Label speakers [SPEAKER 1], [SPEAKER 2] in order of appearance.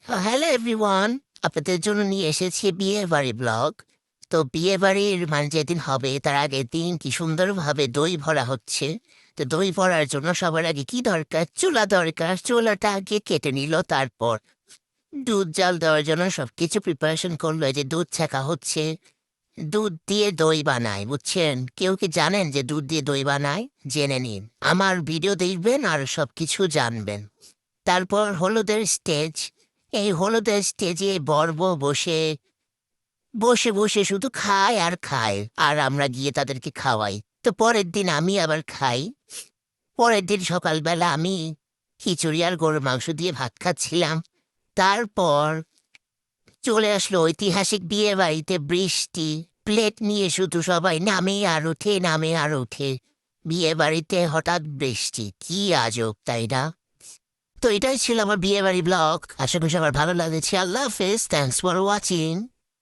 [SPEAKER 1] Hello everyone, আপনাদের জন্য নিয়ে এসেছি বিয়ে বাড়ি ব্লগ। তো বিয়ে বাড়ির যেদিন হবে তার আগের দিন কি সুন্দরভাবে দই ভরা হচ্ছে। তো দই ভরার জন্য সবার আগে কি দরকার, চুলা দরকার। চুলাটা আগে কেটে নিল, তারপর দুধ জাল দেওয়ার জন্য সবকিছু প্রিপারেশন করলো। এই যে দুধ ছাকা হচ্ছে, দুধ দিয়ে দই বানায়, বুঝছেন? কেউ কি জানেন যে দুধ দিয়ে দই বানায়? জেনে নিন, আমার ভিডিও দেখবেন আর সবকিছু জানবেন। তারপর হলুদের স্টেজ। এই হলুদের স্টেজে বর্ব বসে বসে বসে শুধু খায় আর খায়, আর আমরা গিয়ে তাদেরকে খাওয়াই। তো পরের দিন আমি আবার খাই। পরের দিন সকালবেলা আমি খিচুড়ি আর গরুর মাংস দিয়ে ভাত খাচ্ছিলাম। তারপর চলে আসলো ঐতিহাসিক বিয়ে বাড়িতে বৃষ্টি। প্লেট নিয়ে শুধু সবাই নামে আর ওঠে, নামে আর ওঠে। বিয়ে বাড়িতে হঠাৎ বৃষ্টি, কি আজব, তাই না? তো এটাই ছিল আমার বিয়ে বাড়ি ব্লগ। আশা করি সবার ভালো লাগছে। আল্লাহ হাফেজ, থ্যাংকস ফর ওয়াচিং।